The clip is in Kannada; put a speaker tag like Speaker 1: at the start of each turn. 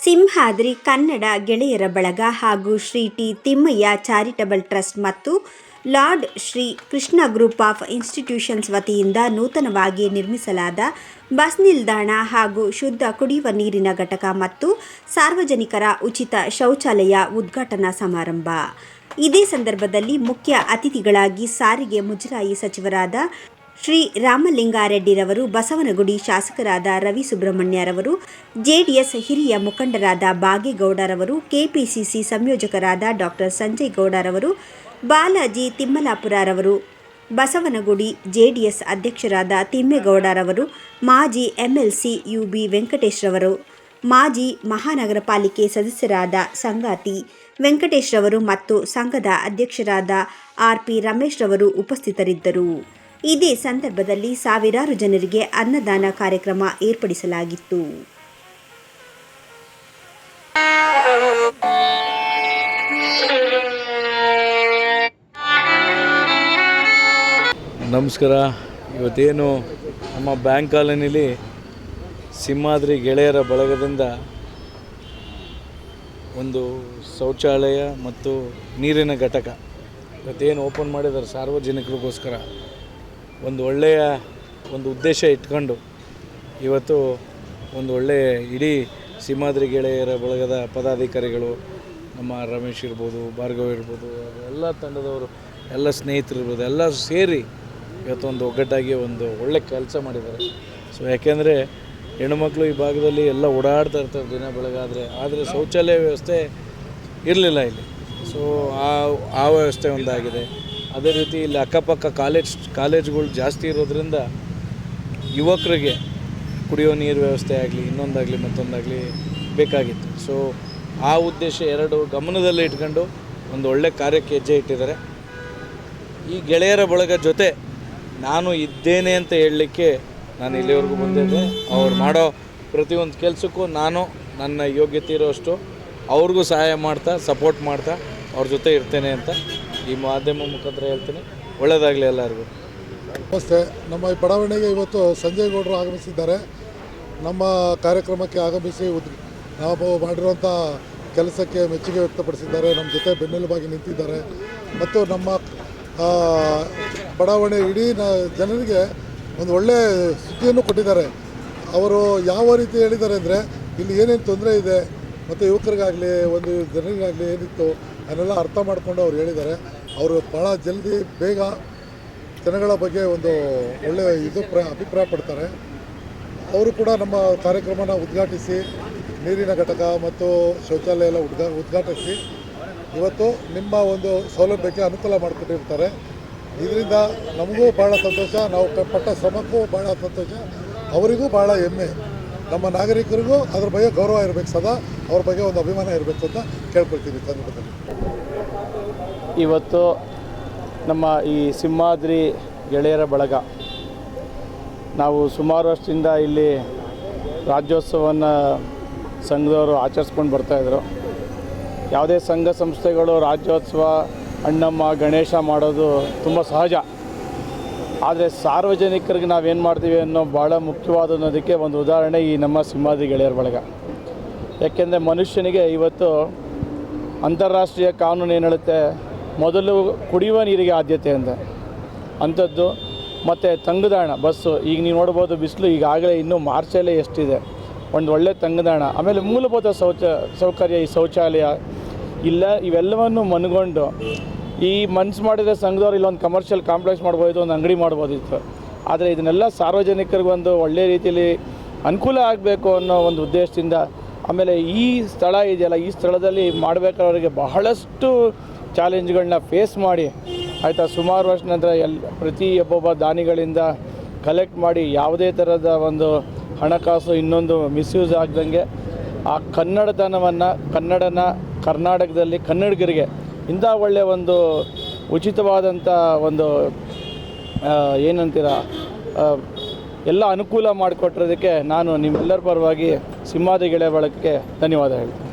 Speaker 1: ಸಿಂಹಾದ್ರಿ ಕನ್ನಡ ಗೆಳೆಯರ ಬಳಗ ಹಾಗೂ Shri T. Thimmaiah charitable trust ಮತ್ತು Lord Shri Krishna group of institutions ವತಿಯಿಂದ ನೂತನವಾಗಿ ನಿರ್ಮಿಸಲಾದ ಬಸ್ ನಿಲ್ದಾಣ ಹಾಗೂ ಶುದ್ಧ ಕುಡಿಯುವ ನೀರಿನ ಘಟಕ ಮತ್ತು ಸಾರ್ವಜನಿಕರ ಉಚಿತ ಶೌಚಾಲಯ ಉದ್ಘಾಟನಾ ಸಮಾರಂಭ. ಇದೇ ಸಂದರ್ಭದಲ್ಲಿ ಮುಖ್ಯ ಅತಿಥಿಗಳಾಗಿ ಸಾರಿಗೆ ಮುಜರಾಯಿ ಸಚಿವರಾದ ಶ್ರೀ ರಾಮಲಿಂಗಾರೆಡ್ಡಿರವರು, ಬಸವನಗುಡಿ ಶಾಸಕರಾದ ರವಿ ಸುಬ್ರಹ್ಮಣ್ಯರವರು, ಜೆಡಿಎಸ್ ಹಿರಿಯ ಮುಖಂಡರಾದ ಬಾಗೇಗೌಡರವರು, ಕೆಪಿಸಿಸಿ ಸಂಯೋಜಕರಾದ ಡಾ ಸಂಜಯ್ ಗೌಡರವರು, ಬಾಲಾಜಿ ತಿಮ್ಮಲಾಪುರರವರು, ಬಸವನಗುಡಿ ಜೆಡಿಎಸ್ ಅಧ್ಯಕ್ಷರಾದ ತಿಮ್ಮೇಗೌಡರವರು, ಮಾಜಿ ಎಂಎಲ್ಸಿ ಯುಬಿ ವೆಂಕಟೇಶ್ರವರು, ಮಾಜಿ ಮಹಾನಗರ ಪಾಲಿಕೆ ಸದಸ್ಯರಾದ ಸಂಗಾತಿ ವೆಂಕಟೇಶ್ರವರು ಮತ್ತು ಸಂಘದ ಅಧ್ಯಕ್ಷರಾದ ಆರ್ಪಿ ರಮೇಶ್ರವರು ಉಪಸ್ಥಿತರಿದ್ದರು. ಇದೇ ಸಂದರ್ಭದಲ್ಲಿ ಸಾವಿರಾರು ಜನರಿಗೆ ಅನ್ನದಾನ ಕಾರ್ಯಕ್ರಮ ಏರ್ಪಡಿಸಲಾಗಿತ್ತು.
Speaker 2: ನಮಸ್ಕಾರ. ಇವತ್ತೇನು ನಮ್ಮ ಬ್ಯಾಂಕ್ ಕಾಲೋನಿಲಿ ಸಿಂಹಾದ್ರಿ ಗೆಳೆಯರ ಬಳಗದಿಂದ ಒಂದು ಶೌಚಾಲಯ ಮತ್ತು ನೀರಿನ ಘಟಕ ಇವತ್ತೇನು ಓಪನ್ ಮಾಡಿದ್ದಾರೆ ಸಾರ್ವಜನಿಕರಿಗೋಸ್ಕರ, ಒಂದು ಒಳ್ಳೆಯ ಉದ್ದೇಶ ಇಟ್ಕೊಂಡು ಇವತ್ತು ಒಂದು ಒಳ್ಳೆಯ ಇಡೀ ಸಿಂಹಾದ್ರಿ ಗೆಳೆಯರ ಬಳಗದ ಪದಾಧಿಕಾರಿಗಳು, ನಮ್ಮ ರಮೇಶ್ ಇರ್ಬೋದು, ಭಾರ್ಗವ್ ಇರ್ಬೋದು, ಎಲ್ಲ ತಂಡದವರು, ಎಲ್ಲ ಸ್ನೇಹಿತರು ಇರ್ಬೋದು, ಎಲ್ಲ ಸೇರಿ ಇವತ್ತು ಒಂದು ಒಗ್ಗಟ್ಟಾಗಿ ಒಂದು ಒಳ್ಳೆ ಕೆಲಸ ಮಾಡಿದ್ದಾರೆ. ಸೊ ಯಾಕೆಂದರೆ ಹೆಣ್ಣುಮಕ್ಕಳು ಈ ಭಾಗದಲ್ಲಿ ಎಲ್ಲ ಓಡಾಡ್ತಾ ಇರ್ತಾರೆ ದಿನ ಬೆಳಗಾದರೆ, ಆದರೆ ಶೌಚಾಲಯ ವ್ಯವಸ್ಥೆ ಇರಲಿಲ್ಲ ಇಲ್ಲಿ. ಸೊ ಆ ವ್ಯವಸ್ಥೆ ಒಂದಾಗಿದೆ. ಅದೇ ರೀತಿ ಇಲ್ಲಿ ಅಕ್ಕಪಕ್ಕ ಕಾಲೇಜ್ಗಳು ಜಾಸ್ತಿ ಇರೋದ್ರಿಂದ ಯುವಕರಿಗೆ ಕುಡಿಯೋ ನೀರು ವ್ಯವಸ್ಥೆ ಆಗಲಿ, ಇನ್ನೊಂದಾಗಲಿ ಮತ್ತೊಂದಾಗಲಿ ಬೇಕಾಗಿತ್ತು. ಸೊ ಆ ಉದ್ದೇಶ ಎರಡು ಗಮನದಲ್ಲಿ ಇಟ್ಕೊಂಡು ಒಂದು ಒಳ್ಳೆ ಕಾರ್ಯಕ್ಕೆ ಹೆಜ್ಜೆ ಇಟ್ಟಿದ್ದಾರೆ. ಈ ಗೆಳೆಯರ ಬಳಗ ಜೊತೆ ನಾನು ಇದ್ದೇನೆ ಅಂತ ಹೇಳಲಿಕ್ಕೆ ನಾನು ಇಲ್ಲಿವರೆಗೂ ಬಂದಿದ್ದೆ. ಅವ್ರು ಮಾಡೋ ಪ್ರತಿಯೊಂದು ಕೆಲಸಕ್ಕೂ ನಾನು ನನ್ನ ಯೋಗ್ಯತೆ ಇರೋಷ್ಟು ಅವ್ರಿಗೂ ಸಹಾಯ ಮಾಡ್ತಾ, ಸಪೋರ್ಟ್ ಮಾಡ್ತಾ ಅವ್ರ ಜೊತೆ ಇರ್ತೇನೆ ಅಂತ ಈ ಮಾಧ್ಯಮ ಮುಖಾಂತರ ಹೇಳ್ತೀನಿ. ಒಳ್ಳೆಯದಾಗಲಿ ಎಲ್ಲರಿಗೂ.
Speaker 3: ನಮಸ್ತೆ. ನಮ್ಮ ಈ ಬಡಾವಣೆಗೆ ಇವತ್ತು ಸಂಜಯ್ ಗೌಡರು ಆಗಮಿಸಿದ್ದಾರೆ. ನಮ್ಮ ಕಾರ್ಯಕ್ರಮಕ್ಕೆ ಆಗಮಿಸಿ ನಾವು ಮಾಡಿರುವಂಥ ಕೆಲಸಕ್ಕೆ ಮೆಚ್ಚುಗೆ ವ್ಯಕ್ತಪಡಿಸಿದ್ದಾರೆ. ನಮ್ಮ ಜೊತೆ ಬೆನ್ನೆಲುಬಾಗಿ ನಿಂತಿದ್ದಾರೆ ಮತ್ತು ನಮ್ಮ ಬಡಾವಣೆ ಇಡೀ ಜನರಿಗೆ ಒಂದು ಒಳ್ಳೆಯ ಸುದ್ದಿಯನ್ನು ಕೊಟ್ಟಿದ್ದಾರೆ. ಅವರು ಯಾವ ರೀತಿ ಹೇಳಿದ್ದಾರೆ ಅಂದರೆ, ಇಲ್ಲಿ ಏನೇನು ತೊಂದರೆ ಇದೆ ಮತ್ತು ಯುವಕರಿಗಾಗಲಿ ಒಂದು ಜನರಿಗಾಗಲಿ ಏನಿತ್ತು ಅದನ್ನೆಲ್ಲ ಅರ್ಥ ಮಾಡಿಕೊಂಡು ಅವ್ರು ಹೇಳಿದ್ದಾರೆ. ಅವರು ಭಾಳ ಜಲ್ದಿ ಬೇಗ ಜನಗಳ ಬಗ್ಗೆ ಒಂದು ಒಳ್ಳೆಯ ಅಭಿಪ್ರಾಯ ಪಡ್ತಾರೆ. ಅವರು ಕೂಡ ನಮ್ಮ ಕಾರ್ಯಕ್ರಮನ ಉದ್ಘಾಟಿಸಿ ನೀರಿನ ಘಟಕ ಮತ್ತು ಶೌಚಾಲಯ ಎಲ್ಲ ಉದ್ಘಾಟಿಸಿ ಇವತ್ತು ನಿಮ್ಮ ಒಂದು ಸೌಲಭ್ಯಕ್ಕೆ ಅನುಕೂಲ ಮಾಡಿಕೊಟ್ಟಿರ್ತಾರೆ. ಇದರಿಂದ ನಮಗೂ ಭಾಳ ಸಂತೋಷ, ನಾವು ಪಟ್ಟ ಶ್ರಮಕ್ಕೂ ಭಾಳ ಸಂತೋಷ, ಅವರಿಗೂ ಭಾಳ ಹೆಮ್ಮೆ. ನಮ್ಮ ನಾಗರಿಕರಿಗೂ ಅದ್ರ ಬಗ್ಗೆ ಗೌರವ ಇರಬೇಕು, ಸದಾ ಅವ್ರ ಬಗ್ಗೆ ಒಂದು ಅಭಿಮಾನ ಇರಬೇಕು ಅಂತ ಕೇಳ್ಕೊಳ್ತೀವಿ. ಸಂದರ್ಭದಲ್ಲಿ
Speaker 4: ಇವತ್ತು ನಮ್ಮ ಈ ಸಿಂಹಾದ್ರಿ ಗೆಳೆಯರ ಬಳಗ ನಾವು ಸುಮಾರು ವರ್ಷದಿಂದ ಇಲ್ಲಿ ರಾಜ್ಯೋತ್ಸವವನ್ನು ಸಂಘದವರು ಆಚರಿಸ್ಕೊಂಡು ಬರ್ತಾಯಿದ್ರು. ಯಾವುದೇ ಸಂಘ ಸಂಸ್ಥೆಗಳು ರಾಜ್ಯೋತ್ಸವ, ಅಣ್ಣಮ್ಮ, ಗಣೇಶ ಮಾಡೋದು ತುಂಬ ಸಹಜ. ಆದರೆ ಸಾರ್ವಜನಿಕರಿಗೆ ನಾವೇನು ಮಾಡ್ತೀವಿ ಅನ್ನೋ ಭಾಳ ಮುಖ್ಯವಾದ ಅನ್ನೋದಕ್ಕೆ ಒಂದು ಉದಾಹರಣೆ ಈ ನಮ್ಮ ಸಿಂಹಾದ್ರಿ ಗೆಳೆಯರ ಬಳಗ. ಯಾಕೆಂದರೆ ಮನುಷ್ಯನಿಗೆ ಇವತ್ತು ಅಂತಾರಾಷ್ಟ್ರೀಯ ಕಾನೂನು ಏನು ಹೇಳುತ್ತೆ, ಮೊದಲು ಕುಡಿಯುವ ನೀರಿಗೆ ಆದ್ಯತೆ ಅಂಥದ್ದು. ಮತ್ತು ತಂಗುದಾಣ ಬಸ್ಸು, ಈಗ ನೀವು ನೋಡ್ಬೋದು ಬಿಸಿಲು ಈಗಾಗಲೇ ಇನ್ನೂ ಮಾರ್ಚಲ್ಲೇ ಎಷ್ಟಿದೆ. ಒಂದು ಒಳ್ಳೆ ತಂಗುದಾಣ, ಆಮೇಲೆ ಮೂಲಭೂತ ಸೌಕರ್ಯ, ಈ ಶೌಚಾಲಯ ಇಲ್ಲ, ಇವೆಲ್ಲವನ್ನು ಮನಗೊಂಡು ಈ ಮನ್ಸು ಮಾಡಿದರೆ ಸಂಘದವ್ರು ಇಲ್ಲೊಂದು ಕಮರ್ಷಿಯಲ್ ಕಾಂಪ್ಲೆಕ್ಸ್ ಮಾಡ್ಬೋದು, ಒಂದು ಅಂಗಡಿ ಮಾಡ್ಬೋದಿತ್ತು. ಆದರೆ ಇದನ್ನೆಲ್ಲ ಸಾರ್ವಜನಿಕರಿಗೊಂದು ಒಳ್ಳೆಯ ರೀತಿಯಲ್ಲಿ ಅನುಕೂಲ ಆಗಬೇಕು ಅನ್ನೋ ಒಂದು ಉದ್ದೇಶದಿಂದ, ಆಮೇಲೆ ಈ ಸ್ಥಳ ಇದೆಯಲ್ಲ, ಈ ಸ್ಥಳದಲ್ಲಿ ಮಾಡಬೇಕಾದವರಿಗೆ ಬಹಳಷ್ಟು ಚಾಲೆಂಜ್ಗಳನ್ನ ಫೇಸ್ ಮಾಡಿ ಆಯಿತಾ, ಸುಮಾರು ವರ್ಷ ನಂತರ ಪ್ರತಿ ಒಬ್ಬೊಬ್ಬ ದಾನಿಗಳಿಂದ ಕಲೆಕ್ಟ್ ಮಾಡಿ ಯಾವುದೇ ಥರದ ಒಂದು ಹಣಕಾಸು ಇನ್ನೊಂದು ಮಿಸ್ಯೂಸ್ ಆಗ್ದಂಗೆ ಆ ಕನ್ನಡನ ಕರ್ನಾಟಕದಲ್ಲಿ ಕನ್ನಡಿಗರಿಗೆ ಇಂಥ ಒಳ್ಳೆಯ ಒಂದು ಉಚಿತವಾದಂಥ ಒಂದು ಏನಂತೀರ ಎಲ್ಲ ಅನುಕೂಲ ಮಾಡಿಕೊಟ್ಟಿರೋದಕ್ಕೆ ನಾನು ನಿಮ್ಮೆಲ್ಲರ ಪರವಾಗಿ ಸಿಂಹಾದ್ರಿ ಗೆಳೆಯರ ಬಳಗಕ್ಕೆ ಧನ್ಯವಾದ ಹೇಳ್ತೀನಿ.